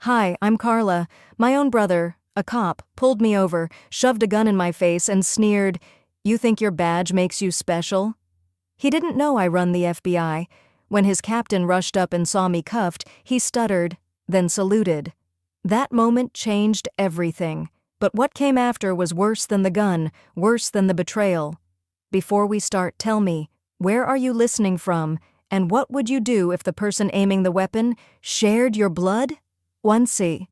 Hi, I'm Carla. My own brother, a cop, pulled me over, shoved a gun in my face, and sneered, "You think your badge makes you special?" He didn't know I run the FBI. When his captain rushed up and saw me cuffed, he stuttered, then saluted. That moment changed everything. But what came after was worse than the gun, worse than the betrayal. Before we start, tell me, where are you listening from, and what would you do if the person aiming the weapon shared your blood? 1C.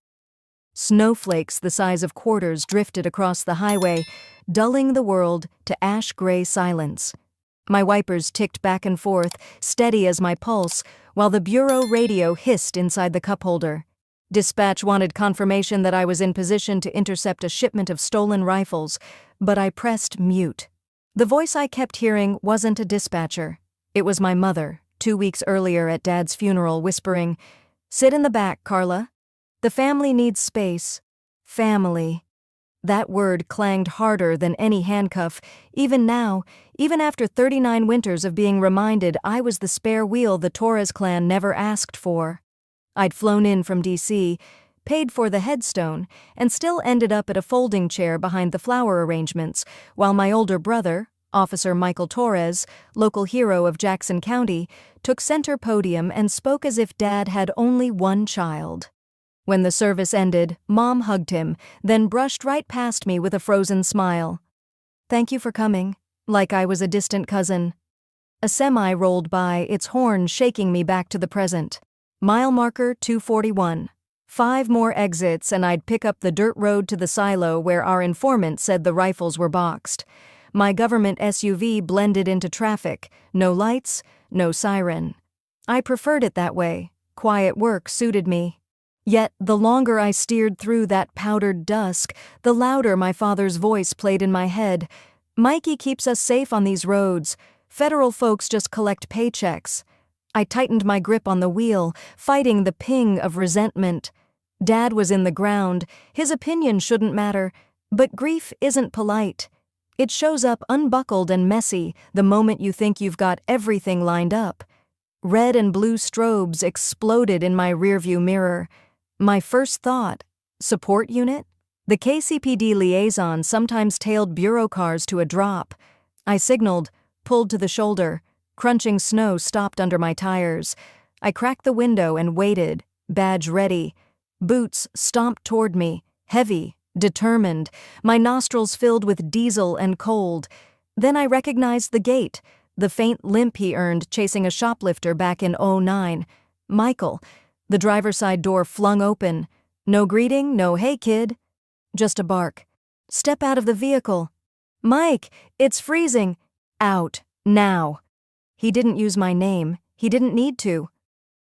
Snowflakes the size of quarters drifted across the highway, dulling the world to ash-gray silence. My wipers ticked back and forth, steady as my pulse, while the bureau radio hissed inside the cup holder. Dispatch wanted confirmation that I was in position to intercept a shipment of stolen rifles, but I pressed mute. The voice I kept hearing wasn't a dispatcher. It was my mother, 2 weeks earlier at Dad's funeral, whispering, "Sit in the back, Carla. The family needs space." Family. That word clanged harder than any handcuff, even now, even after 39 winters of being reminded I was the spare wheel the Torres clan never asked for. I'd flown in from D.C., paid for the headstone, and still ended up at a folding chair behind the flower arrangements, while my older brother, Officer Michael Torres, local hero of Jackson County, took center podium and spoke as if Dad had only one child. When the service ended, Mom hugged him, then brushed right past me with a frozen smile. "Thank you for coming," like I was a distant cousin. A semi rolled by, its horn shaking me back to the present. Mile marker 241. 5 more exits and I'd pick up the dirt road to the silo where our informant said the rifles were boxed. My government SUV blended into traffic. No lights, no siren. I preferred it that way. Quiet work suited me. Yet, the longer I steered through that powdered dusk, the louder my father's voice played in my head. "Mikey keeps us safe on these roads. Federal folks just collect paychecks." I tightened my grip on the wheel, fighting the ping of resentment. Dad was in the ground. His opinion shouldn't matter. But grief isn't polite. It shows up unbuckled and messy the moment you think you've got everything lined up. Red and blue strobes exploded in my rearview mirror. My first thought, support unit? The KCPD liaison sometimes tailed bureau cars to a drop. I signaled, pulled to the shoulder. Crunching snow stopped under my tires. I cracked the window and waited, badge ready. Boots stomped toward me, heavy, determined, my nostrils filled with diesel and cold. Then I recognized the gait, the faint limp he earned chasing a shoplifter back in '09. Michael. The driver's side door flung open. No greeting, no "Hey, kid." Just a bark. "Step out of the vehicle." "Mike, it's freezing." "Out, now." He didn't use my name. He didn't need to.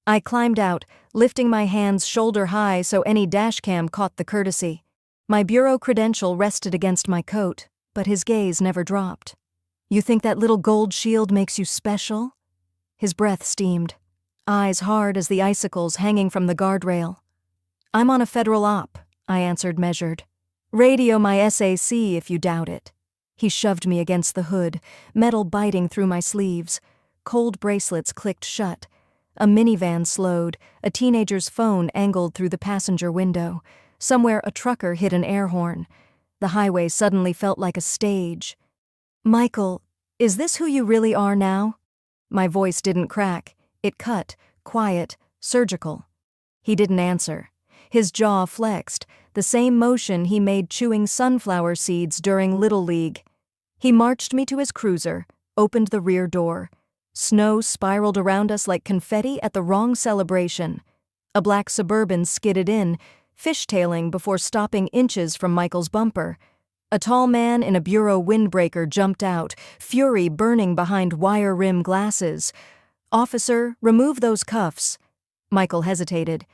I climbed out, lifting my hands shoulder high so any dashcam caught the courtesy. My bureau credential rested against my coat, but his gaze never dropped. "You think that little gold shield makes you special?" His breath steamed, eyes hard as the icicles hanging from the guardrail. "I'm on a federal op," I answered measured. "Radio my SAC if you doubt it." He shoved me against the hood, metal biting through my sleeves. Cold bracelets clicked shut. A minivan slowed, a teenager's phone angled through the passenger window. Somewhere a trucker hit an air horn. The highway suddenly felt like a stage. "Michael, is this who you really are now?" My voice didn't crack. It cut, quiet, surgical. He didn't answer. His jaw flexed, the same motion he made chewing sunflower seeds during Little League. He marched me to his cruiser, opened the rear door. Snow spiraled around us like confetti at the wrong celebration. A black Suburban skidded in, fishtailing before stopping inches from Michael's bumper. A tall man in a bureau windbreaker jumped out, fury burning behind wire rim glasses. "Officer, remove those cuffs." Michael hesitated.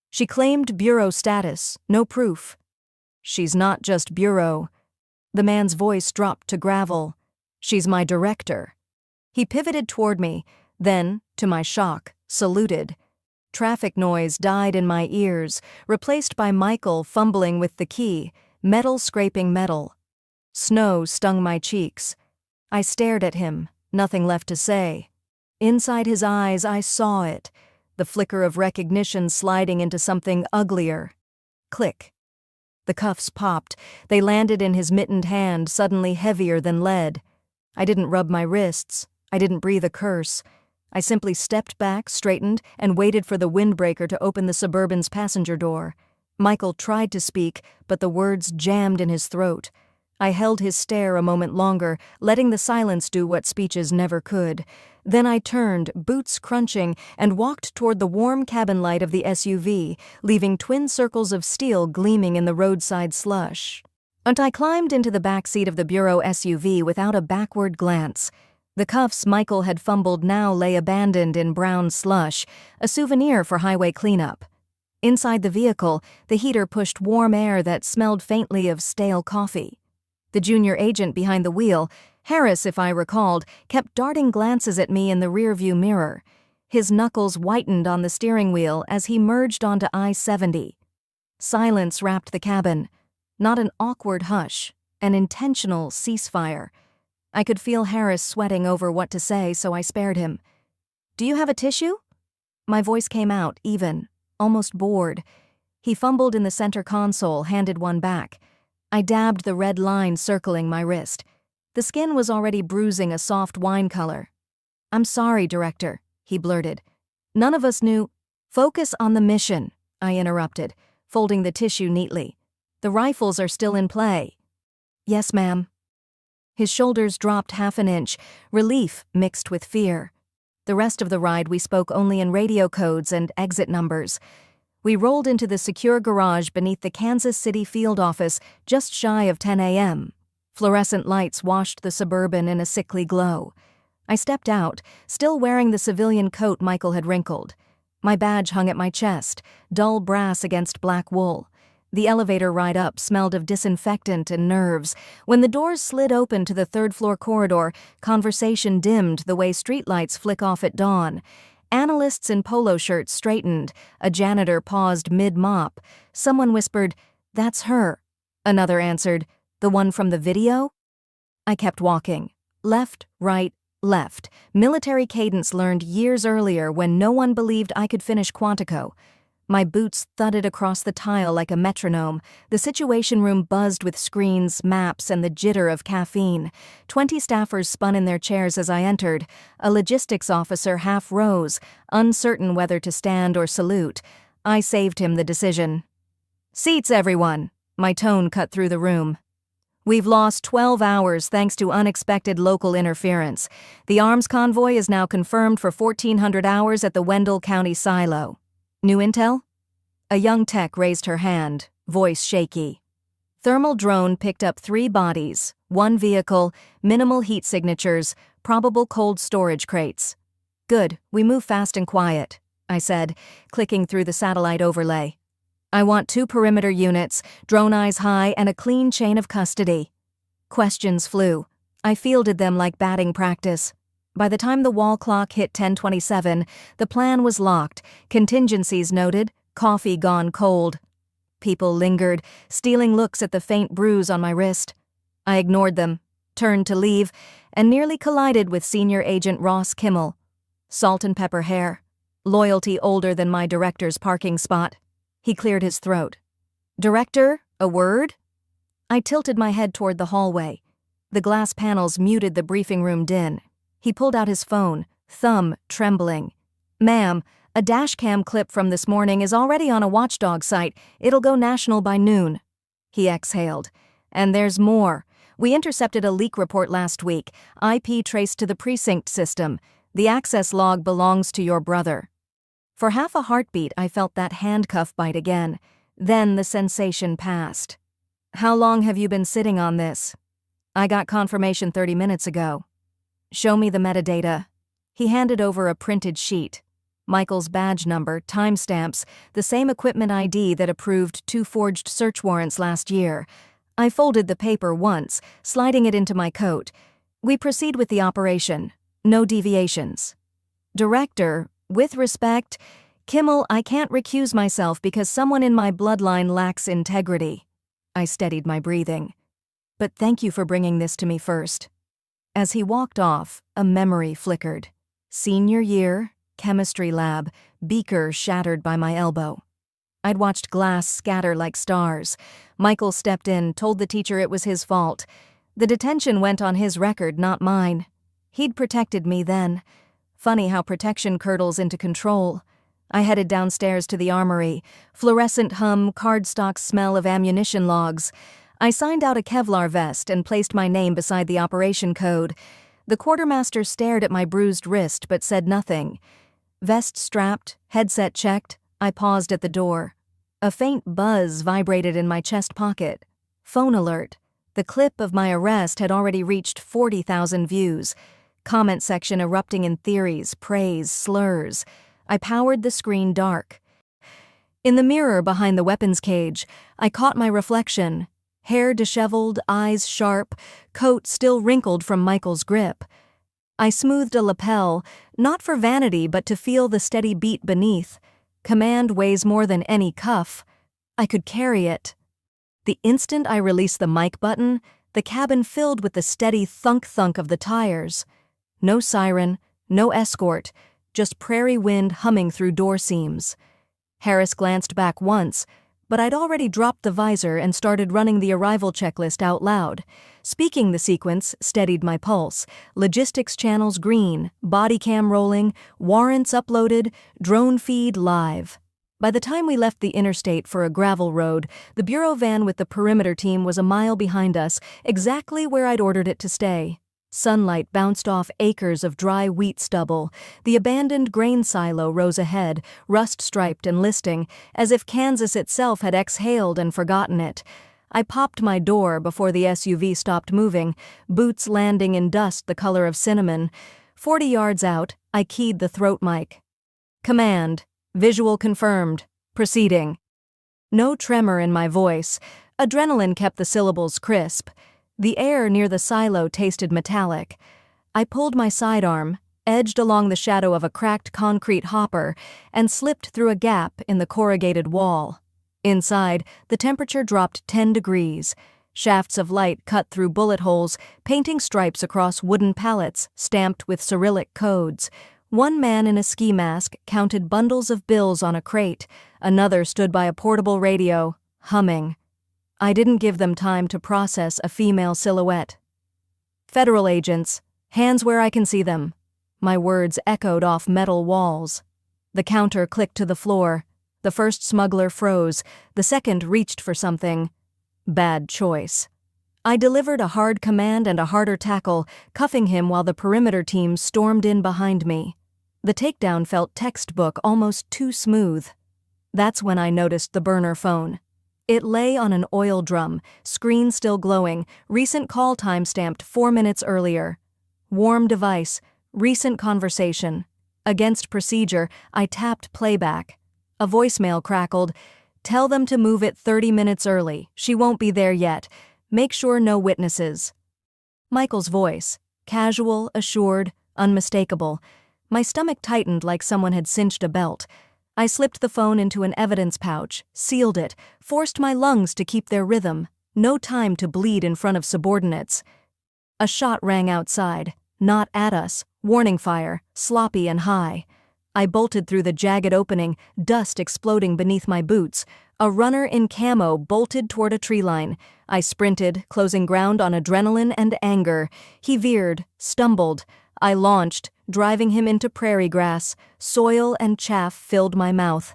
"She claimed bureau status, no proof." "She's not just bureau." The man's voice dropped to gravel. "She's my director." He pivoted toward me, then, to my shock, saluted. Traffic noise died in my ears, replaced by Michael fumbling with the key, metal scraping metal. Snow stung my cheeks. I stared at him, nothing left to say. Inside his eyes I saw it, the flicker of recognition sliding into something uglier, Click. The cuffs popped. They landed in his mittened hand, suddenly heavier than lead. I didn't rub my wrists. I didn't breathe a curse. I simply stepped back, straightened, and waited for the windbreaker to open the Suburban's passenger door. Michael tried to speak, but the words jammed in his throat. I held his stare a moment longer, letting the silence do what speeches never could. Then I turned, boots crunching, and walked toward the warm cabin light of the SUV, leaving twin circles of steel gleaming in the roadside slush. And I climbed into the back seat of the Bureau SUV without a backward glance. The cuffs Michael had fumbled now lay abandoned in brown slush, a souvenir for highway cleanup. Inside the vehicle, the heater pushed warm air that smelled faintly of stale coffee. The junior agent behind the wheel, Harris if I recalled, kept darting glances at me in the rearview mirror. His knuckles whitened on the steering wheel as he merged onto I-70. Silence wrapped the cabin. Not an awkward hush, an intentional ceasefire. I could feel Harris sweating over what to say, so I spared him. "Do you have a tissue?" My voice came out, even, almost bored. He fumbled in the center console, handed one back. I dabbed the red line circling my wrist. The skin was already bruising a soft wine color. "I'm sorry, Director," he blurted. "None of us knew—" "Focus on the mission," I interrupted, folding the tissue neatly. "The rifles are still in play." "Yes, ma'am." His shoulders dropped half an inch, relief mixed with fear. The rest of the ride we spoke only in radio codes and exit numbers. We rolled into the secure garage beneath the Kansas City field office just shy of 10 a.m. Fluorescent lights washed the Suburban in a sickly glow. I stepped out, still wearing the civilian coat Michael had wrinkled. My badge hung at my chest, dull brass against black wool. The elevator ride up smelled of disinfectant and nerves. When the doors slid open to the third-floor corridor, conversation dimmed the way streetlights flick off at dawn. Analysts in polo shirts straightened. A janitor paused mid-mop. Someone whispered, "That's her." Another answered, "The one from the video?" I kept walking. Left, right, left. Military cadence learned years earlier when no one believed I could finish Quantico. My boots thudded across the tile like a metronome. The Situation Room buzzed with screens, maps, and the jitter of caffeine. 20 staffers spun in their chairs as I entered. A logistics officer half rose, uncertain whether to stand or salute. I saved him the decision. "Seats, everyone!" My tone cut through the room. "We've lost 12 hours thanks to unexpected local interference. The arms convoy is now confirmed for 1,400 hours at the Wendell County silo. New intel?" A young tech raised her hand, voice shaky. "Thermal drone picked up 3 bodies, 1 vehicle, minimal heat signatures, probable cold storage crates." "Good, we move fast and quiet," I said, clicking through the satellite overlay. "I want 2 perimeter units, drone eyes high, and a clean chain of custody." Questions flew. I fielded them like batting practice. By the time the wall clock hit 10:27, the plan was locked, contingencies noted, coffee gone cold. People lingered, stealing looks at the faint bruise on my wrist. I ignored them, turned to leave, and nearly collided with Senior Agent Ross Kimmel. Salt and pepper hair. Loyalty older than my director's parking spot. He cleared his throat. "Director, a word?" I tilted my head toward the hallway. The glass panels muted the briefing room din. He pulled out his phone, thumb trembling. "Ma'am, a dashcam clip from this morning is already on a watchdog site. It'll go national by noon." He exhaled. "And there's more. We intercepted a leak report last week, IP traced to the precinct system. The access log belongs to your brother." For half a heartbeat, I felt that handcuff bite again. Then the sensation passed. "How long have you been sitting on this?" "I got confirmation 30 minutes ago." "Show me the metadata." He handed over a printed sheet. Michael's badge number, timestamps, the same equipment ID that approved 2 forged search warrants last year. I folded the paper once, sliding it into my coat. "We proceed with the operation. No deviations." "Director, with respect, Kimmel, I can't recuse myself because someone in my bloodline lacks integrity." I steadied my breathing. "But thank you for bringing this to me first." As he walked off, a memory flickered. Senior year, chemistry lab, beaker shattered by my elbow. I'd watched glass scatter like stars. Michael stepped in, told the teacher it was his fault. The detention went on his record, not mine. He'd protected me then. Funny how protection curdles into control. I headed downstairs to the armory. Fluorescent hum, cardstock smell of ammunition logs. I signed out a Kevlar vest and placed my name beside the operation code. The quartermaster stared at my bruised wrist but said nothing. Vest strapped, headset checked, I paused at the door. A faint buzz vibrated in my chest pocket. Phone alert. The clip of my arrest had already reached 40,000 views. Comment section erupting in theories, praise, slurs. I powered the screen dark. In the mirror behind the weapons cage, I caught my reflection. Hair disheveled, eyes sharp, coat still wrinkled from Michael's grip. I smoothed a lapel, not for vanity but to feel the steady beat beneath. Command weighs more than any cuff. I could carry it. The instant I released the mic button, the cabin filled with the steady thunk-thunk of the tires. No siren, no escort, just prairie wind humming through door seams. Harris glanced back once, but I'd already dropped the visor and started running the arrival checklist out loud. Speaking the sequence steadied my pulse. Logistics channels green, body cam rolling, warrants uploaded, drone feed live. By the time we left the interstate for a gravel road, the bureau van with the perimeter team was a mile behind us, exactly where I'd ordered it to stay. Sunlight bounced off acres of dry wheat stubble. The abandoned grain silo rose ahead, rust-striped and listing, as if Kansas itself had exhaled and forgotten it. I popped my door before the SUV stopped moving, boots landing in dust the color of cinnamon. 40 yards out, I keyed the throat mic. Command. Visual confirmed. Proceeding. No tremor in my voice. Adrenaline kept the syllables crisp. The air near the silo tasted metallic. I pulled my sidearm, edged along the shadow of a cracked concrete hopper, and slipped through a gap in the corrugated wall. Inside, the temperature dropped 10 degrees. Shafts of light cut through bullet holes, painting stripes across wooden pallets stamped with Cyrillic codes. One man in a ski mask counted bundles of bills on a crate. Another stood by a portable radio, humming. I didn't give them time to process a female silhouette. Federal agents, hands where I can see them. My words echoed off metal walls. The counter clicked to the floor. The first smuggler froze. The second reached for something. Bad choice. I delivered a hard command and a harder tackle, cuffing him while the perimeter team stormed in behind me. The takedown felt textbook, almost too smooth. That's when I noticed the burner phone. It lay on an oil drum, screen still glowing, recent call time stamped 4 minutes earlier. Warm device, recent conversation. Against procedure, I tapped playback. A voicemail crackled. Tell them to move it 30 minutes early. She won't be there yet. Make sure no witnesses. Michael's voice, casual, assured, unmistakable. My stomach tightened like someone had cinched a belt. I slipped the phone into an evidence pouch, sealed it, forced my lungs to keep their rhythm. No time to bleed in front of subordinates. A shot rang outside, not at us, warning fire, sloppy and high. I bolted through the jagged opening, dust exploding beneath my boots. A runner in camo bolted toward a tree line. I sprinted, closing ground on adrenaline and anger. He veered, stumbled. I launched, driving him into prairie grass. Soil and chaff filled my mouth.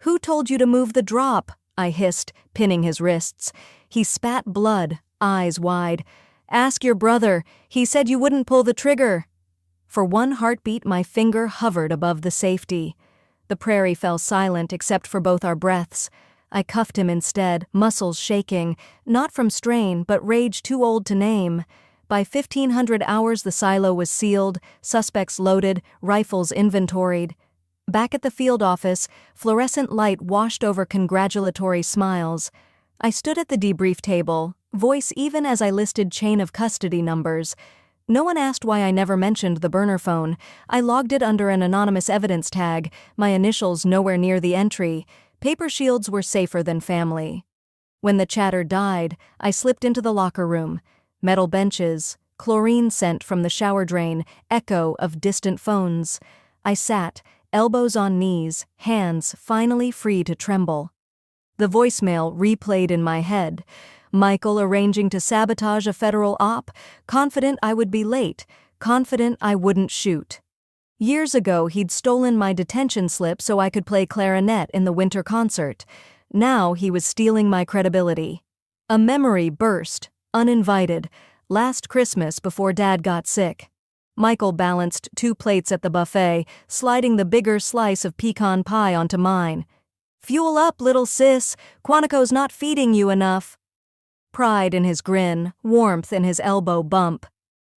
"Who told you to move the drop?" I hissed, pinning his wrists. He spat blood, eyes wide. "Ask your brother. He said you wouldn't pull the trigger." For one heartbeat, my finger hovered above the safety. The prairie fell silent except for both our breaths. I cuffed him instead, muscles shaking, not from strain, but rage too old to name. By 1500 hours the silo was sealed, suspects loaded, rifles inventoried. Back at the field office, fluorescent light washed over congratulatory smiles. I stood at the debrief table, voice even as I listed chain of custody numbers. No one asked why I never mentioned the burner phone. I logged it under an anonymous evidence tag, my initials nowhere near the entry. Paper shields were safer than family. When the chatter died, I slipped into the locker room. Metal benches, chlorine scent from the shower drain, echo of distant phones. I sat, elbows on knees, hands finally free to tremble. The voicemail replayed in my head. Michael arranging to sabotage a federal op, confident I would be late, confident I wouldn't shoot. Years ago, he'd stolen my detention slip so I could play clarinet in the winter concert. Now he was stealing my credibility. A memory burst, uninvited, last Christmas before Dad got sick. Michael balanced 2 plates at the buffet, sliding the bigger slice of pecan pie onto mine. "Fuel up, little sis. Quantico's not feeding you enough." Pride in his grin, warmth in his elbow bump.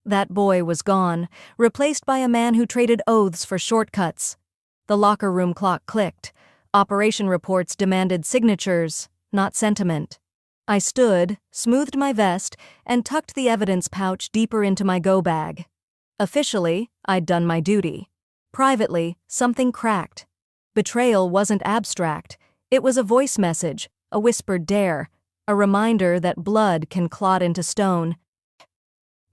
That boy was gone, replaced by a man who traded oaths for shortcuts. The locker room clock clicked. Operation reports demanded signatures, not sentiment. I stood, smoothed my vest, and tucked the evidence pouch deeper into my go bag. Officially, I'd done my duty. Privately, something cracked. Betrayal wasn't abstract. It was a voice message, a whispered dare, a reminder that blood can clot into stone.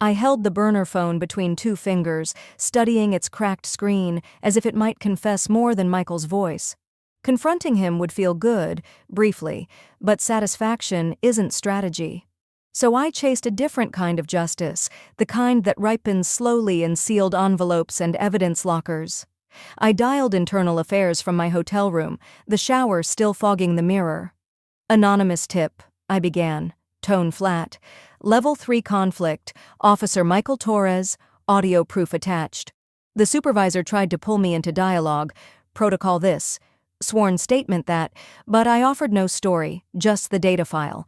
I held the burner phone between 2 fingers, studying its cracked screen as if it might confess more than Michael's voice. Confronting him would feel good, briefly, but satisfaction isn't strategy. So I chased a different kind of justice, the kind that ripens slowly in sealed envelopes and evidence lockers. I dialed internal affairs from my hotel room, the shower still fogging the mirror. "Anonymous tip," I began, tone flat. "Level 3 conflict, Officer Michael Torres, audio proof attached." The supervisor tried to pull me into dialogue. Protocol this, sworn statement that, but I offered no story, just the data file.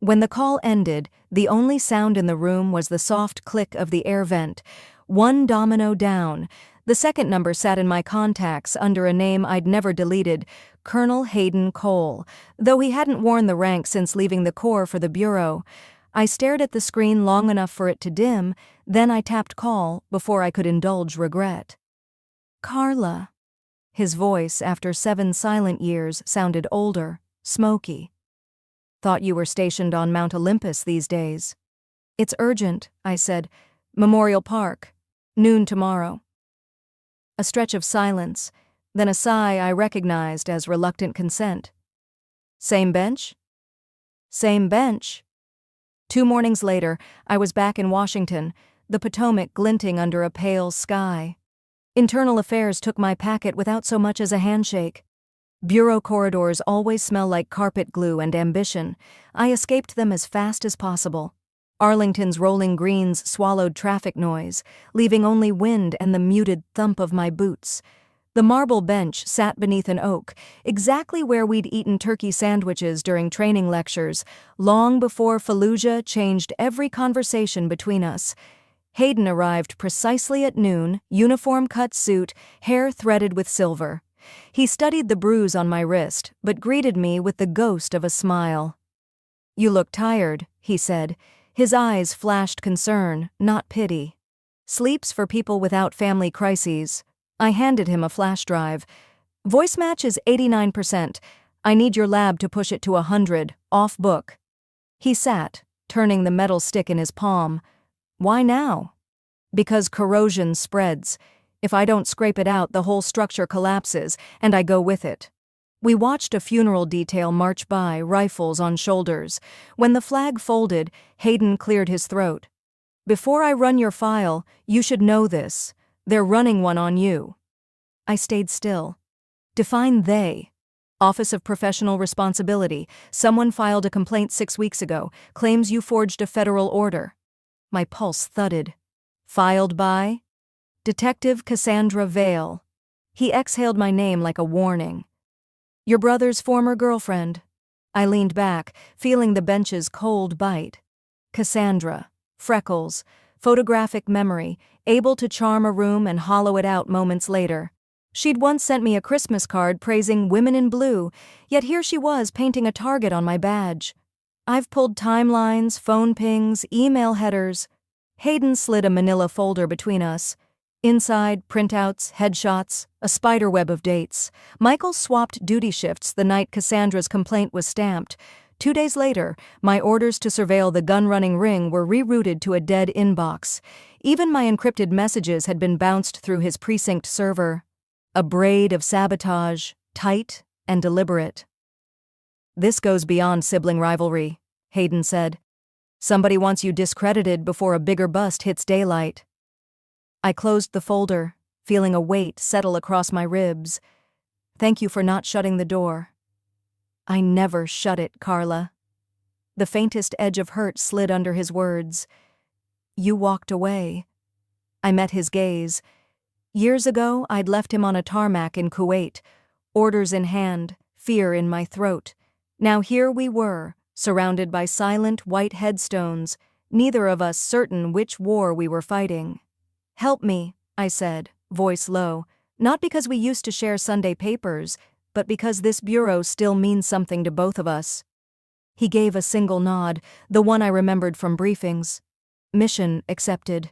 When the call ended, the only sound in the room was the soft click of the air vent. 1 domino down. The second number sat in my contacts under a name I'd never deleted, Colonel Hayden Cole, though he hadn't worn the rank since leaving the Corps for the Bureau. I stared at the screen long enough for it to dim, then I tapped call before I could indulge regret. "Carla." His voice, after 7 silent years, sounded older, smoky. "Thought you were stationed on Mount Olympus these days." "It's urgent," I said. "Memorial Park. Noon tomorrow." A stretch of silence, then a sigh I recognized as reluctant consent. "Same bench?" "Same bench." 2 mornings later, I was back in Washington, the Potomac glinting under a pale sky. Internal affairs took my packet without so much as a handshake. Bureau corridors always smell like carpet glue and ambition. I escaped them as fast as possible. Arlington's rolling greens swallowed traffic noise, leaving only wind and the muted thump of my boots. The marble bench sat beneath an oak, exactly where we'd eaten turkey sandwiches during training lectures, long before Fallujah changed every conversation between us. Hayden arrived precisely at noon, uniform-cut suit, hair threaded with silver. He studied the bruise on my wrist, but greeted me with the ghost of a smile. "You look tired," he said. His eyes flashed concern, not pity. "Sleeps for people without family crises." I handed him a flash drive. "Voice match is 89%. I need your lab to push it to 100, off book." He sat, turning the metal stick in his palm. "Why now?" "Because corrosion spreads. If I don't scrape it out, the whole structure collapses, and I go with it." We watched a funeral detail march by, rifles on shoulders. When the flag folded, Hayden cleared his throat. "Before I run your file, you should know this. They're running one on you." I stayed still. Define they. Office of Professional Responsibility. Someone filed a complaint 6 weeks ago, claims you forged a federal order. My pulse thudded. Filed by? Detective Cassandra Vale. He exhaled my name like a warning. "Your brother's former girlfriend." I leaned back, feeling the bench's cold bite. Cassandra. Freckles. Photographic memory, able to charm a room and hollow it out moments later. She'd once sent me a Christmas card praising women in blue, yet here she was painting a target on my badge. I've pulled timelines, phone pings, email headers. Hayden slid a manila folder between us. Inside, printouts, headshots, a spiderweb of dates. Michael swapped duty shifts the night Cassandra's complaint was stamped. 2 days later, my orders to surveil the gun-running ring were rerouted to a dead inbox. Even my encrypted messages had been bounced through his precinct server. A braid of sabotage, tight and deliberate. "This goes beyond sibling rivalry," Hayden said. "Somebody wants you discredited before a bigger bust hits daylight." I closed the folder, feeling a weight settle across my ribs. "Thank you for not shutting the door." "I never shut it, Carla." The faintest edge of hurt slid under his words. "You walked away." I met his gaze. Years ago, I'd left him on a tarmac in Kuwait, orders in hand, fear in my throat. Now here we were, surrounded by silent white headstones, neither of us certain which war we were fighting. "Help me," I said, voice low, not because we used to share Sunday papers, but because this bureau still means something to both of us. He gave a single nod, the one I remembered from briefings. Mission accepted.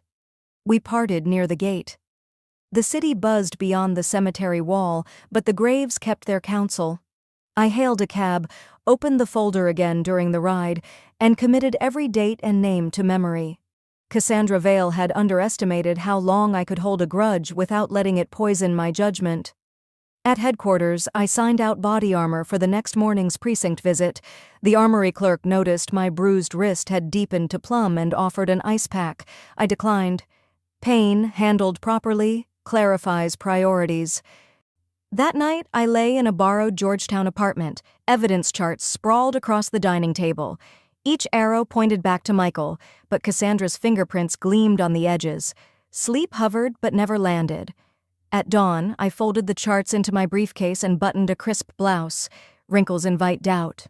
We parted near the gate. The city buzzed beyond the cemetery wall, but the graves kept their counsel. I hailed a cab, opened the folder again during the ride, and committed every date and name to memory. Cassandra Vale had underestimated how long I could hold a grudge without letting it poison my judgment. At headquarters, I signed out body armor for the next morning's precinct visit. The armory clerk noticed my bruised wrist had deepened to plum and offered an ice pack. I declined. Pain, handled properly, clarifies priorities. That night, I lay in a borrowed Georgetown apartment, evidence charts sprawled across the dining table. Each arrow pointed back to Michael, but Cassandra's fingerprints gleamed on the edges. Sleep hovered but never landed. At dawn, I folded the charts into my briefcase and buttoned a crisp blouse. Wrinkles invite doubt.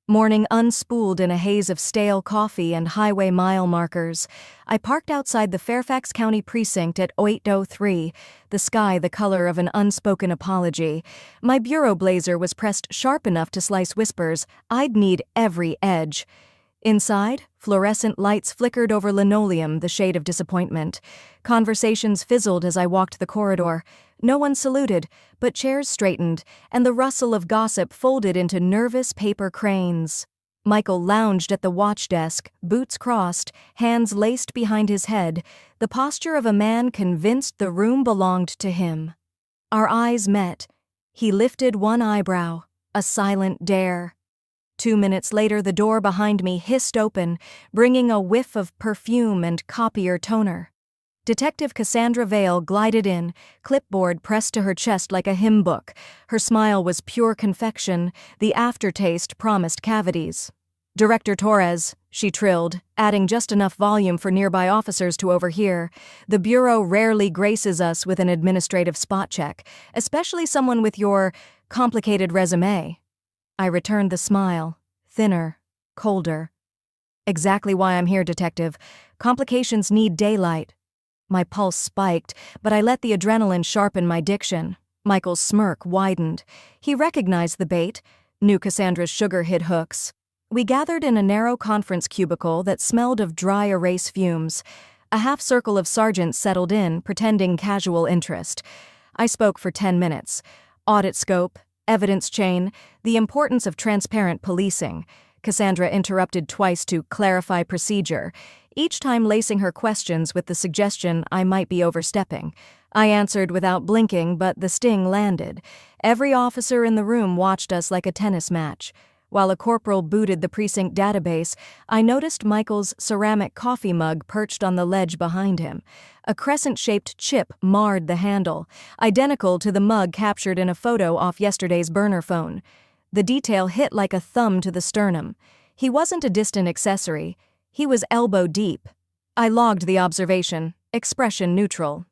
Morning unspooled in a haze of stale coffee and highway mile markers. I parked outside the Fairfax County precinct at 8:03, the sky the color of an unspoken apology. My bureau blazer was pressed sharp enough to slice whispers. I'd need every edge. Inside, fluorescent lights flickered over linoleum, the shade of disappointment. Conversations fizzled as I walked the corridor. No one saluted, but chairs straightened, and the rustle of gossip folded into nervous paper cranes. Michael lounged at the watch desk, boots crossed, hands laced behind his head, the posture of a man convinced the room belonged to him. Our eyes met. He lifted one eyebrow, a silent dare. 2 minutes later, the door behind me hissed open, bringing a whiff of perfume and copier toner. Detective Cassandra Vale glided in, clipboard pressed to her chest like a hymn book. Her smile was pure confection, the aftertaste promised cavities. "Director Torres," she trilled, adding just enough volume for nearby officers to overhear. "The Bureau rarely graces us with an administrative spot check, especially someone with your complicated resume." I returned the smile, thinner, colder. "Exactly why I'm here, Detective. Complications need daylight." My pulse spiked, but I let the adrenaline sharpen my diction. Michael's smirk widened. He recognized the bait, knew Cassandra's sugar-hid hooks. We gathered in a narrow conference cubicle that smelled of dry erase fumes. A half-circle of sergeants settled in, pretending casual interest. I spoke for 10 minutes. Audit scope, evidence chain, the importance of transparent policing. Cassandra interrupted twice to clarify procedure, each time lacing her questions with the suggestion I might be overstepping. I answered without blinking, but the sting landed. Every officer in the room watched us like a tennis match. While a corporal booted the precinct database, I noticed Michael's ceramic coffee mug perched on the ledge behind him. A crescent-shaped chip marred the handle, identical to the mug captured in a photo off yesterday's burner phone. The detail hit like a thumb to the sternum. He wasn't a distant accessory. He was elbow deep. I logged the observation, expression neutral.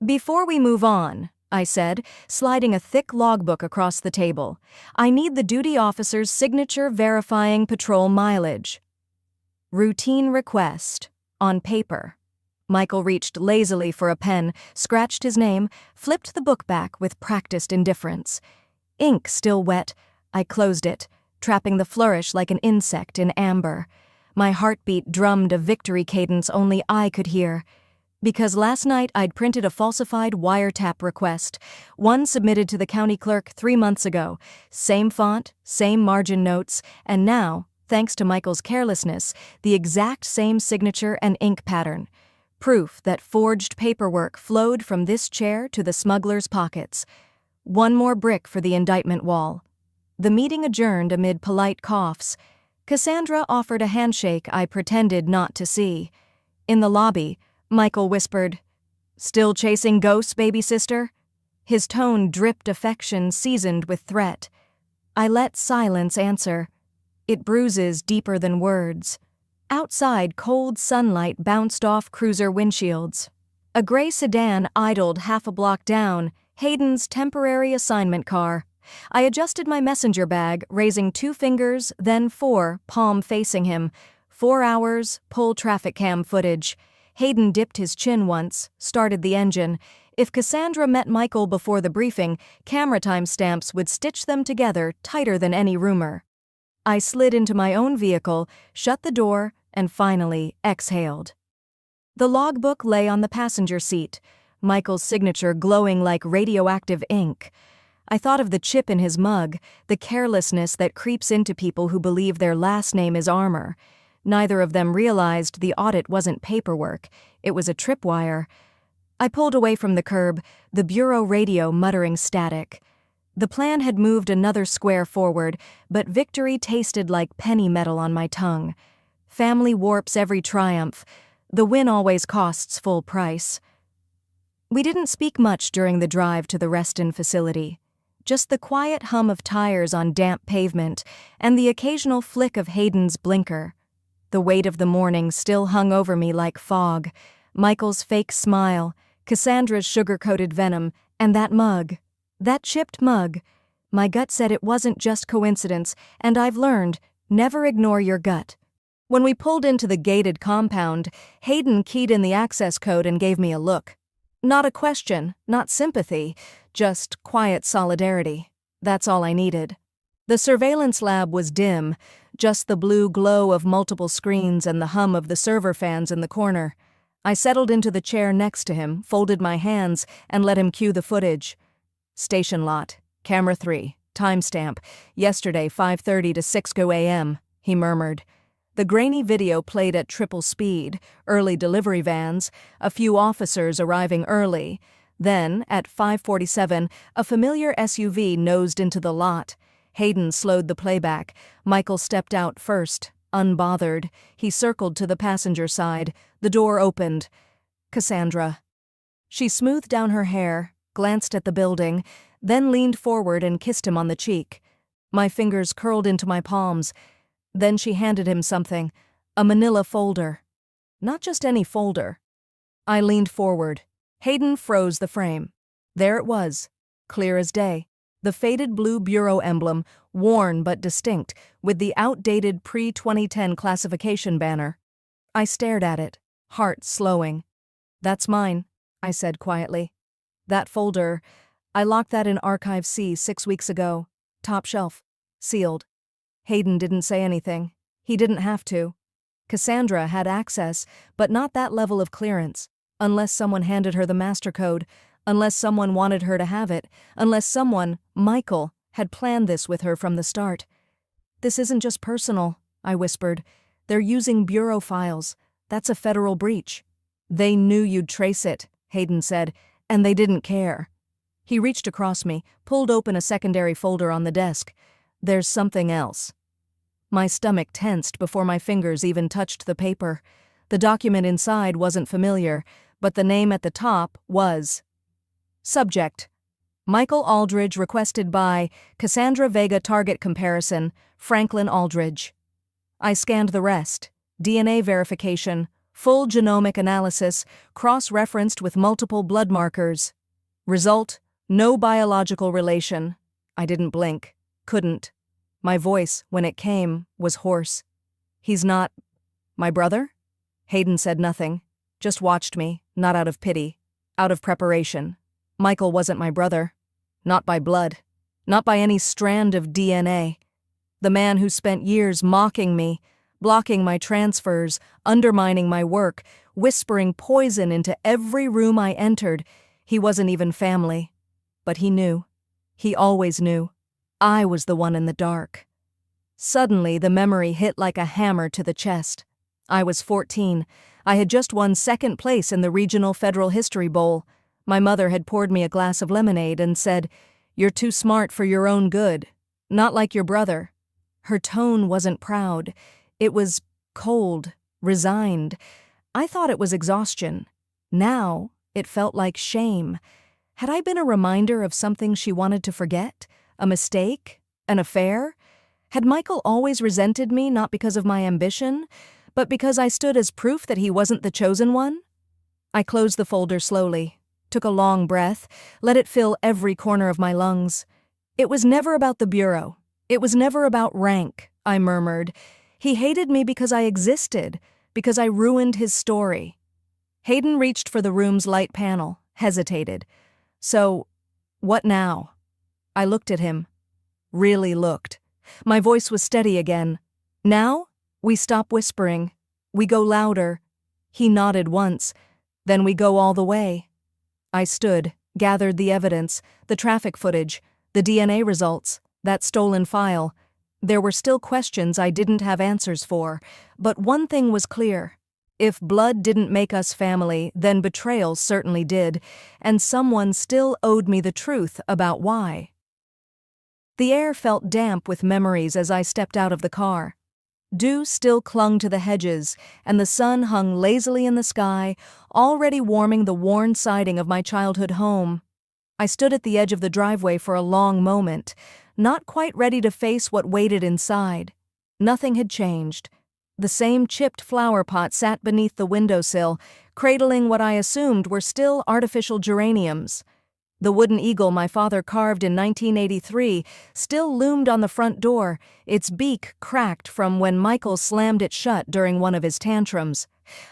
"Before we move on," I said, sliding a thick logbook across the table, "I need the duty officer's signature verifying patrol mileage." "Routine request. On paper." Michael reached lazily for a pen, scratched his name, flipped the book back with practiced indifference. Ink still wet, I closed it, trapping the flourish like an insect in amber. My heartbeat drummed a victory cadence only I could hear. Because last night I'd printed a falsified wiretap request, one submitted to the county clerk 3 months ago. Same font, same margin notes, and now, thanks to Michael's carelessness, the exact same signature and ink pattern. Proof that forged paperwork flowed from this chair to the smuggler's pockets. One more brick for the indictment wall. The meeting adjourned amid polite coughs. Cassandra offered a handshake I pretended not to see. In the lobby, Michael whispered, "Still chasing ghosts, baby sister?" His tone dripped affection seasoned with threat. I let silence answer. It bruises deeper than words. Outside, cold sunlight bounced off cruiser windshields. A gray sedan idled half a block down, Hayden's temporary assignment car. I adjusted my messenger bag, raising 2 fingers, then 4, palm facing him. 4 hours, pull traffic cam footage. Hayden dipped his chin once, started the engine. If Cassandra met Michael before the briefing, camera timestamps would stitch them together tighter than any rumor. I slid into my own vehicle, shut the door, and finally exhaled. The logbook lay on the passenger seat, Michael's signature glowing like radioactive ink. I thought of the chip in his mug, the carelessness that creeps into people who believe their last name is armor. Neither of them realized the audit wasn't paperwork, it was a tripwire. I pulled away from the curb, the bureau radio muttering static. The plan had moved another square forward, but victory tasted like penny metal on my tongue. Family warps every triumph. The win always costs full price. We didn't speak much during the drive to the Reston facility. Just the quiet hum of tires on damp pavement and the occasional flick of Hayden's blinker. The weight of the morning still hung over me like fog. Michael's fake smile, Cassandra's sugar-coated venom, and that mug. That chipped mug. My gut said it wasn't just coincidence, and I've learned, never ignore your gut. When we pulled into the gated compound, Hayden keyed in the access code and gave me a look. Not a question, not sympathy, just quiet solidarity. That's all I needed. The surveillance lab was dim, just the blue glow of multiple screens and the hum of the server fans in the corner. I settled into the chair next to him, folded my hands, and let him cue the footage. Station lot, camera 3, timestamp, yesterday 5:30 to 6:00 a.m., he murmured. The grainy video played at triple speed, early delivery vans, a few officers arriving early. Then, at 5:47, a familiar SUV nosed into the lot. Hayden slowed the playback. Michael stepped out first, unbothered. He circled to the passenger side. The door opened. Cassandra. She smoothed down her hair, glanced at the building, then leaned forward and kissed him on the cheek. My fingers curled into my palms. Then she handed him something, a manila folder. Not just any folder. I leaned forward. Hayden froze the frame. There it was, clear as day. The faded blue bureau emblem, worn but distinct, with the outdated pre-2010 classification banner. I stared at it, heart slowing. "That's mine," I said quietly. "That folder, I locked that in Archive C 6 weeks ago. Top shelf. Sealed." Hayden didn't say anything. He didn't have to. Cassandra had access, but not that level of clearance. Unless someone handed her the master code, unless someone wanted her to have it, unless someone, Michael, had planned this with her from the start. "This isn't just personal," I whispered. "They're using bureau files. That's a federal breach." "They knew you'd trace it," Hayden said, "and they didn't care." He reached across me, pulled open a secondary folder on the desk. "There's something else." My stomach tensed before my fingers even touched the paper. The document inside wasn't familiar, but the name at the top was. Subject: Michael Aldridge requested by Cassandra Vega target comparison, Franklin Aldridge. I scanned the rest. DNA verification, full genomic analysis, cross-referenced with multiple blood markers. Result: no biological relation. I didn't blink. Couldn't. My voice, when it came, was hoarse. "He's not my brother?" Hayden said nothing, just watched me, not out of pity, out of preparation. Michael wasn't my brother. Not by blood. Not by any strand of DNA. The man who spent years mocking me, blocking my transfers, undermining my work, whispering poison into every room I entered, he wasn't even family. But he knew. He always knew. I was the one in the dark. Suddenly, the memory hit like a hammer to the chest. I was 14. I had just won second place in the Regional Federal History Bowl. My mother had poured me a glass of lemonade and said, "You're too smart for your own good." Not like your brother." Her tone wasn't proud. It was cold, resigned. I thought it was exhaustion. Now, it felt like shame. Had I been a reminder of something she wanted to forget? A mistake? An affair? Had Michael always resented me not because of my ambition, but because I stood as proof that he wasn't the chosen one? I closed the folder slowly, took a long breath, let it fill every corner of my lungs. It was never about the bureau. It was never about rank, I murmured. He hated me because I existed, because I ruined his story. Hayden reached for the room's light panel, hesitated. "So, what now?" I looked at him. Really looked. My voice was steady again. "Now, we stop whispering. We go louder." He nodded once. "Then we go all the way." I stood, gathered the evidence, the traffic footage, the DNA results, that stolen file. There were still questions I didn't have answers for, but one thing was clear. If blood didn't make us family, then betrayal certainly did, and someone still owed me the truth about why. The air felt damp with memories as I stepped out of the car. Dew still clung to the hedges, and the sun hung lazily in the sky, already warming the worn siding of my childhood home. I stood at the edge of the driveway for a long moment, not quite ready to face what waited inside. Nothing had changed. The same chipped flower pot sat beneath the windowsill, cradling what I assumed were still artificial geraniums. The wooden eagle my father carved in 1983 still loomed on the front door, its beak cracked from when Michael slammed it shut during one of his tantrums.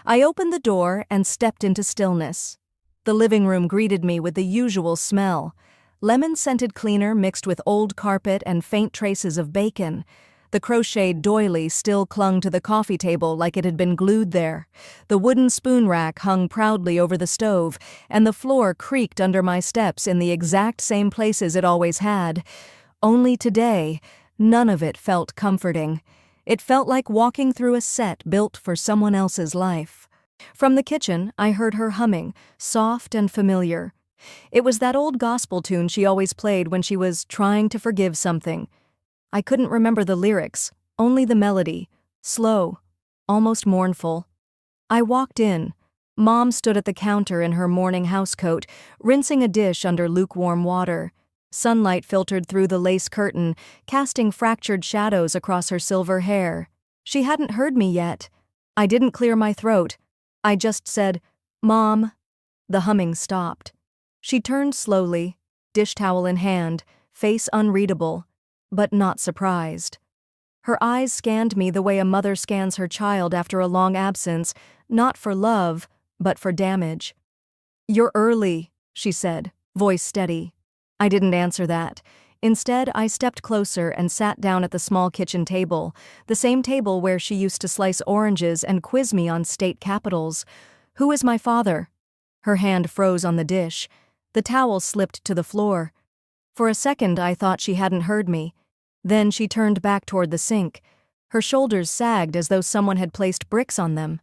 I opened the door and stepped into stillness. The living room greeted me with the usual smell: lemon-scented cleaner mixed with old carpet and faint traces of bacon. The crocheted doily still clung to the coffee table like it had been glued there. The wooden spoon rack hung proudly over the stove, and the floor creaked under my steps in the exact same places it always had. Only today, none of it felt comforting. It felt like walking through a set built for someone else's life. From the kitchen, I heard her humming, soft and familiar. It was that old gospel tune she always played when she was trying to forgive something. I couldn't remember the lyrics, only the melody, slow, almost mournful. I walked in. Mom stood at the counter in her morning housecoat, rinsing a dish under lukewarm water. Sunlight filtered through the lace curtain, casting fractured shadows across her silver hair. She hadn't heard me yet. I didn't clear my throat. I just said, "Mom." The humming stopped. She turned slowly, dish towel in hand, face unreadable, but not surprised. Her eyes scanned me the way a mother scans her child after a long absence, not for love, but for damage. "You're early," she said, voice steady. I didn't answer that. Instead, I stepped closer and sat down at the small kitchen table, the same table where she used to slice oranges and quiz me on state capitals. "Who is my father?" Her hand froze on the dish. The towel slipped to the floor. For a second, I thought she hadn't heard me. Then she turned back toward the sink. Her shoulders sagged as though someone had placed bricks on them.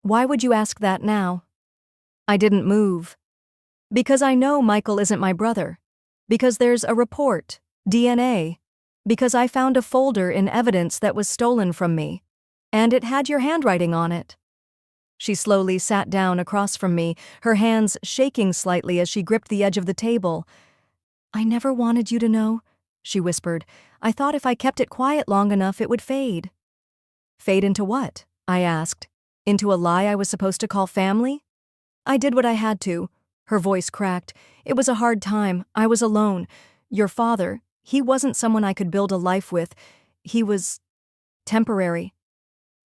"Why would you ask that now?" I didn't move. "Because I know Michael isn't my brother. Because there's a report, DNA. Because I found a folder in evidence that was stolen from me. And it had your handwriting on it." She slowly sat down across from me, her hands shaking slightly as she gripped the edge of the table. "I never wanted you to know," she whispered. "I thought if I kept it quiet long enough, it would fade." "Fade into what?" I asked. "Into a lie I was supposed to call family?" "I did what I had to." Her voice cracked. "It was a hard time. I was alone. Your father, he wasn't someone I could build a life with. He was temporary."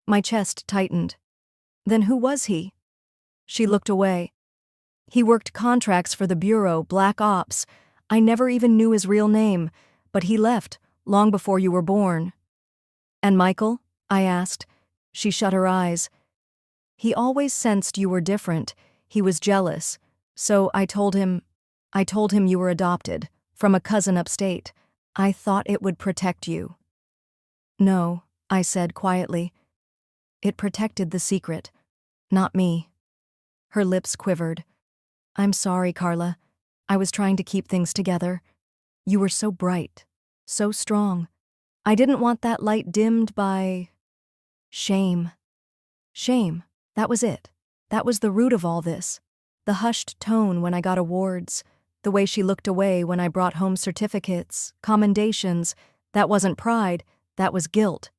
My chest tightened. "Then who was he?" She looked away. "He worked contracts for the Bureau, Black Ops. I never even knew his real name, but he left long before you were born." "And Michael?" I asked. She shut her eyes. "He always sensed you were different. He was jealous. So I told him you were adopted, from a cousin upstate. I thought it would protect you." "No," I said quietly. "It protected the secret, not me." Her lips quivered. "I'm sorry, Carla. I was trying to keep things together. You were so bright." so strong. I didn't want that light dimmed by shame. Shame. That was it. That was the root of all this. The hushed tone when I got awards, the way she looked away when I brought home certificates, commendations. That wasn't pride, that was guilt.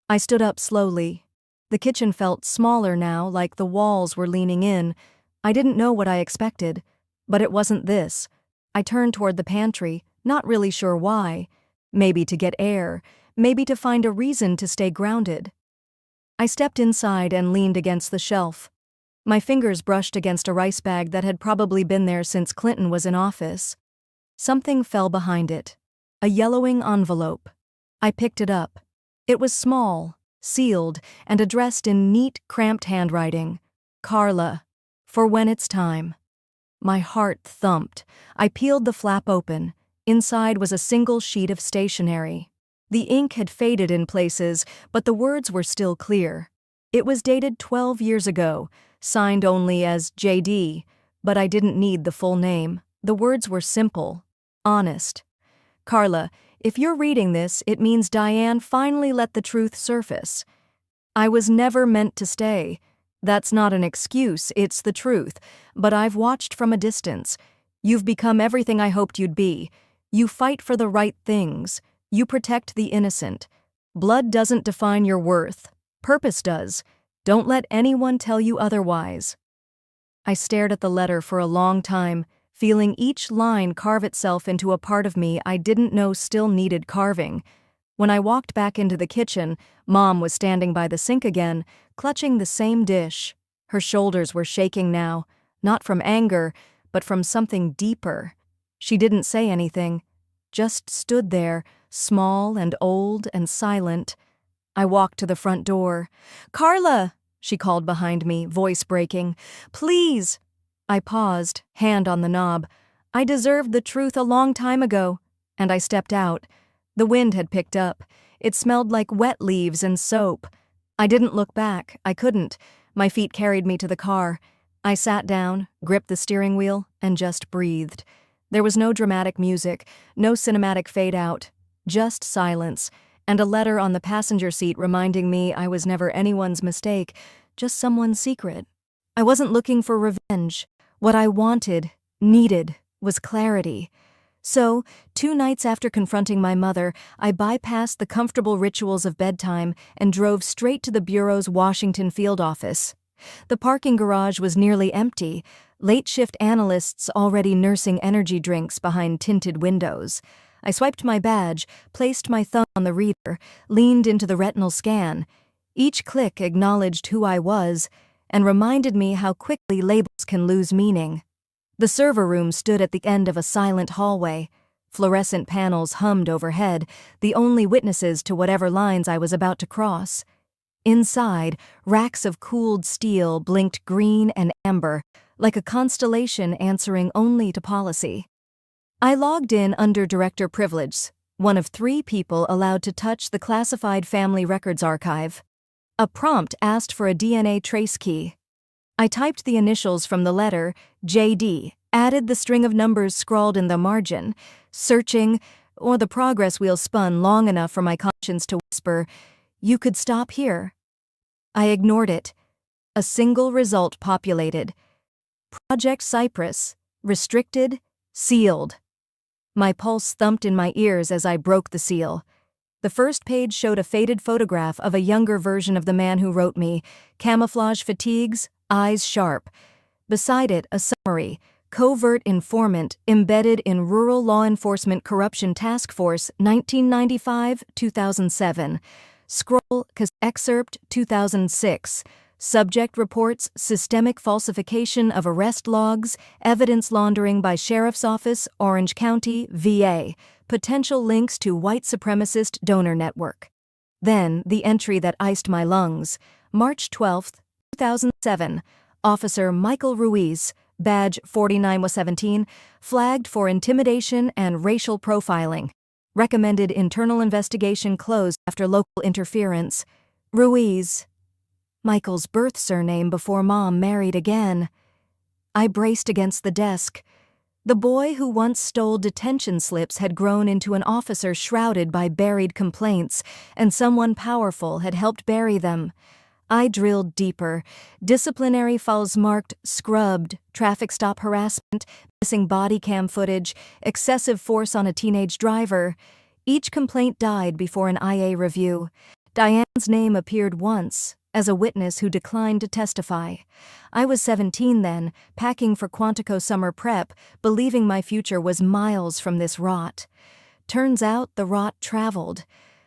I stood up slowly. The kitchen felt smaller now, like the walls were leaning in. I didn't know what I expected, but it wasn't this. I turned toward the pantry, not really sure why. Maybe to get air, maybe to find a reason to stay grounded. I stepped inside and leaned against the shelf. My fingers brushed against a rice bag that had probably been there since Clinton was in office. Something fell behind it. A yellowing envelope. I picked it up. It was small, sealed, and addressed in neat, cramped handwriting. Carla, for when it's time. My heart thumped. I peeled the flap open. Inside was a single sheet of stationery. The ink had faded in places, but the words were still clear. It was dated 12 years ago, signed only as JD, but I didn't need the full name. The words were simple, honest. Carla, if you're reading this, it means Diane finally let the truth surface. I was never meant to stay. That's not an excuse, it's the truth. But I've watched from a distance. You've become everything I hoped you'd be. You fight for the right things. You protect the innocent. Blood doesn't define your worth. Purpose does. Don't let anyone tell you otherwise. I stared at the letter for a long time, feeling each line carve itself into a part of me I didn't know still needed carving. When I walked back into the kitchen, Mom was standing by the sink again, clutching the same dish. Her shoulders were shaking now, not from anger, but from something deeper. She didn't say anything, just stood there, small and old and silent. I walked to the front door. "Carla!" she called behind me, voice breaking. "Please!" I paused, hand on the knob. I deserved the truth a long time ago, and I stepped out. The wind had picked up. It smelled like wet leaves and soap. I didn't look back. I couldn't. My feet carried me to the car. I sat down, gripped the steering wheel, and just breathed. There was no dramatic music, no cinematic fade-out, just silence, and a letter on the passenger seat reminding me I was never anyone's mistake, just someone's secret. I wasn't looking for revenge. What I wanted, needed, was clarity. So, 2 nights after confronting my mother, I bypassed the comfortable rituals of bedtime and drove straight to the Bureau's Washington field office. The parking garage was nearly empty, late-shift analysts already nursing energy drinks behind tinted windows. I swiped my badge, placed my thumb on the reader, leaned into the retinal scan. Each click acknowledged who I was and reminded me how quickly labels can lose meaning. The server room stood at the end of a silent hallway. Fluorescent panels hummed overhead, the only witnesses to whatever lines I was about to cross. Inside, racks of cooled steel blinked green and amber, like a constellation answering only to policy. I logged in under Director Privilege, one of 3 people allowed to touch the classified family records archive. A prompt asked for a DNA trace key. I typed the initials from the letter, JD, added the string of numbers scrawled in the margin, searching, or the progress wheel spun long enough for my conscience to whisper, "You could stop here." I ignored it. A single result populated. Project Cypress, restricted, sealed. My pulse thumped in my ears as I broke the seal. The first page showed a faded photograph of a younger version of the man who wrote me, camouflage fatigues, eyes sharp. Beside it, a summary, covert informant embedded in Rural Law Enforcement Corruption Task Force 1995-2007. Scroll, excerpt 2006. Subject reports systemic falsification of arrest logs, evidence laundering by Sheriff's Office, Orange County, VA, potential links to white supremacist donor network. Then, the entry that iced my lungs. March 12, 2007. Officer Michael Ruiz, badge 49-17, flagged for intimidation and racial profiling. Recommended internal investigation closed after local interference. Ruiz. Michael's birth surname before Mom married again. I braced against the desk. The boy who once stole detention slips had grown into an officer shrouded by buried complaints, and someone powerful had helped bury them. I drilled deeper. Disciplinary files marked scrubbed, traffic stop harassment, missing body cam footage, excessive force on a teenage driver. Each complaint died before an IA review. Diane's name appeared once, as a witness who declined to testify. I was 17 then, packing for Quantico summer prep, believing my future was miles from this rot. Turns out the rot traveled.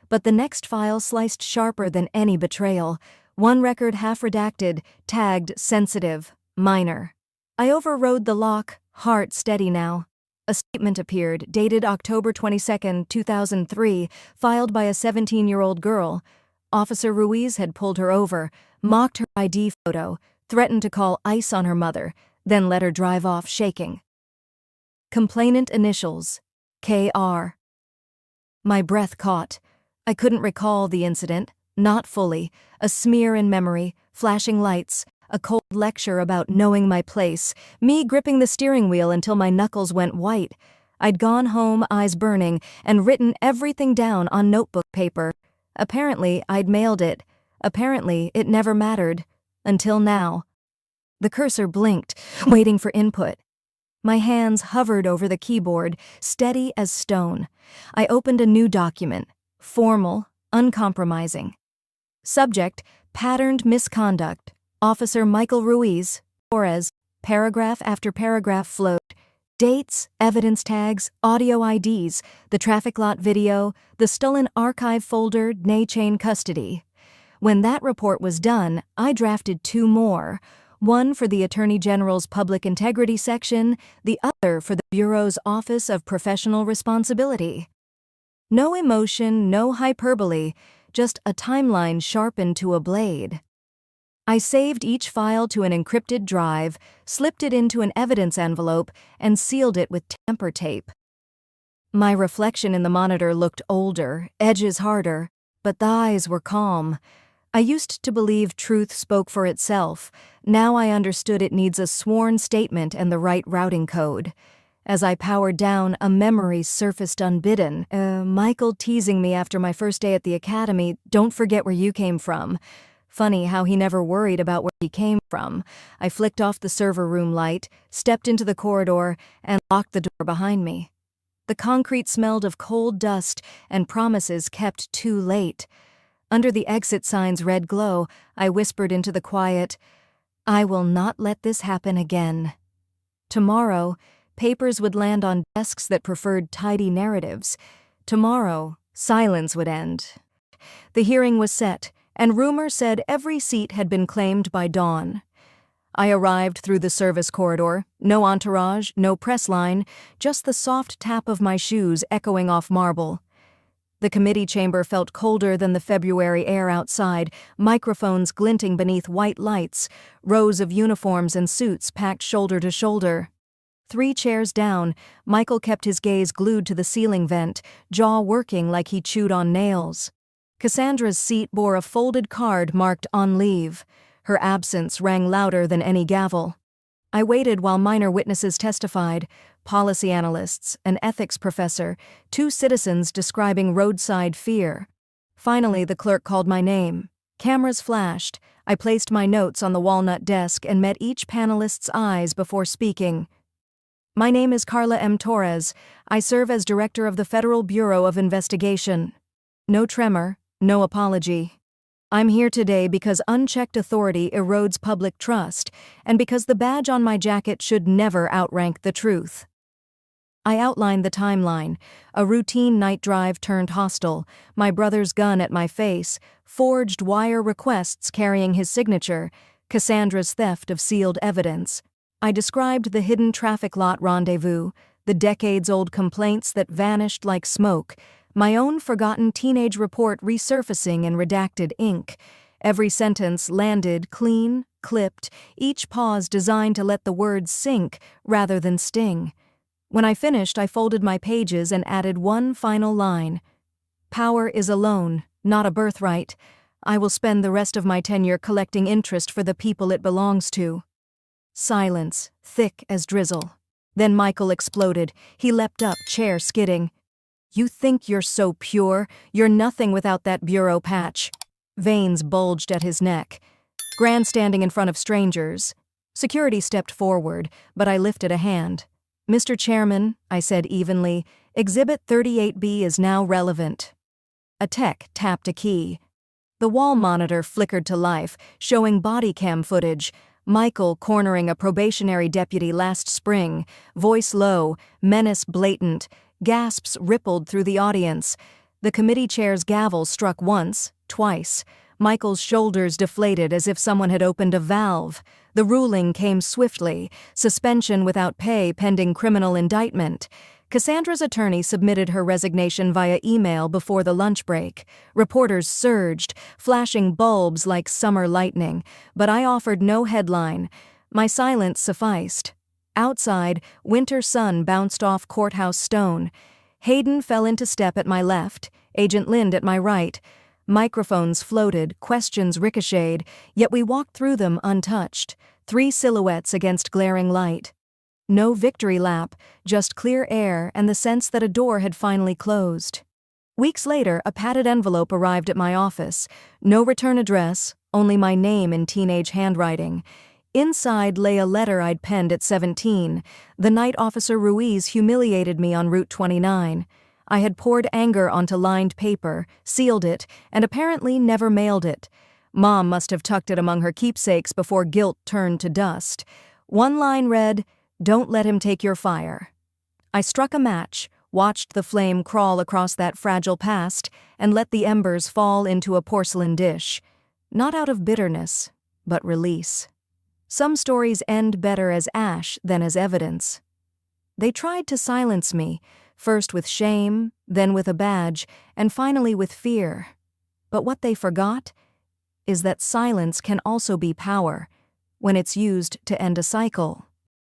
But the next file sliced sharper than any betrayal. One record half redacted, tagged sensitive, minor. I overrode the lock, heart steady now. A statement appeared, dated October 22, 2003, filed by a 17-year-old girl. Officer Ruiz had pulled her over, mocked her ID photo, threatened to call ICE on her mother, then let her drive off shaking. Complainant initials, KR. My breath caught. I couldn't recall the incident, not fully, a smear in memory, flashing lights, a cold lecture about knowing my place, me gripping the steering wheel until my knuckles went white. I'd gone home, eyes burning, and written everything down on notebook paper. Apparently, I'd mailed it. Apparently, it never mattered. Until now. The cursor blinked, waiting for input. My hands hovered over the keyboard, steady as stone. I opened a new document. Formal, uncompromising. Subject, patterned misconduct. Officer Michael Ruiz, Torres, paragraph after paragraph flowed. Dates, evidence tags, audio IDs, the traffic lot video, the stolen archive folder, chain custody. When that report was done, I drafted two more. One for the Attorney General's Public Integrity section, the other for the Bureau's Office of Professional Responsibility. No emotion, no hyperbole, just a timeline sharpened to a blade. I saved each file to an encrypted drive, slipped it into an evidence envelope, and sealed it with tamper tape. My reflection in the monitor looked older, edges harder, but the eyes were calm. I used to believe truth spoke for itself. Now I understood it needs a sworn statement and the right routing code. As I powered down, a memory surfaced unbidden. Michael teasing me after my first day at the academy, "Don't forget where you came from." Funny how he never worried about where he came from. I flicked off the server room light, stepped into the corridor, and locked the door behind me. The concrete smelled of cold dust and promises kept too late. Under the exit sign's red glow, I whispered into the quiet, "I will not let this happen again." Tomorrow, papers would land on desks that preferred tidy narratives. Tomorrow, silence would end. The hearing was set, and rumor said every seat had been claimed by dawn. I arrived through the service corridor, no entourage, no press line, just the soft tap of my shoes echoing off marble. The committee chamber felt colder than the February air outside, microphones glinting beneath white lights, rows of uniforms and suits packed shoulder to shoulder. 3 chairs down, Michael kept his gaze glued to the ceiling vent, jaw working like he chewed on nails. Cassandra's seat bore a folded card marked "On leave." Her absence rang louder than any gavel. I waited while minor witnesses testified, policy analysts, an ethics professor, 2 citizens describing roadside fear. Finally, the clerk called my name. Cameras flashed. I placed my notes on the walnut desk and met each panelist's eyes before speaking. "My name is Carla M. Torres. I serve as director of the Federal Bureau of Investigation." No tremor. No apology. I'm here today because unchecked authority erodes public trust, and because the badge on my jacket should never outrank the truth. I outlined the timeline. A routine night drive turned hostile, my brother's gun at my face, forged wire requests carrying his signature, Cassandra's theft of sealed evidence. I described the hidden traffic lot rendezvous, the decades-old complaints that vanished like smoke, my own forgotten teenage report resurfacing in redacted ink. Every sentence landed clean, clipped, each pause designed to let the words sink rather than sting. When I finished, I folded my pages and added one final line. "Power is a loan, not a birthright. I will spend the rest of my tenure collecting interest for the people it belongs to." Silence, thick as drizzle. Then Michael exploded. He leapt up, chair skidding. "You think you're so pure? You're nothing without that bureau patch." Veins bulged at his neck. Grandstanding in front of strangers. Security stepped forward, but I lifted a hand. "Mr. Chairman," I said evenly, "Exhibit 38B is now relevant." A tech tapped a key. The wall monitor flickered to life, showing body cam footage. Michael cornering a probationary deputy last spring, voice low, menace blatant. Gasps rippled through the audience. The committee chair's gavel struck once, twice. Michael's shoulders deflated as if someone had opened a valve. The ruling came swiftly, suspension without pay pending criminal indictment. Cassandra's attorney submitted her resignation via email before the lunch break. Reporters surged, flashing bulbs like summer lightning, but I offered no headline. My silence sufficed. Outside, winter sun bounced off courthouse stone. Hayden fell into step at my left, Agent Lind at my right. Microphones floated, questions ricocheted, yet we walked through them untouched. 3 silhouettes against glaring light. No victory lap, just clear air and the sense that a door had finally closed. Weeks later, a padded envelope arrived at my office. No return address, only my name in teenage handwriting. Inside lay a letter I'd penned at 17. The night Officer Ruiz humiliated me on Route 29. I had poured anger onto lined paper, sealed it, and apparently never mailed it. Mom must have tucked it among her keepsakes before guilt turned to dust. One line read, "Don't let him take your fire." I struck a match, watched the flame crawl across that fragile past, and let the embers fall into a porcelain dish. Not out of bitterness, but release. Some stories end better as ash than as evidence. They tried to silence me, first with shame, then with a badge, and finally with fear. But what they forgot is that silence can also be power when it's used to end a cycle.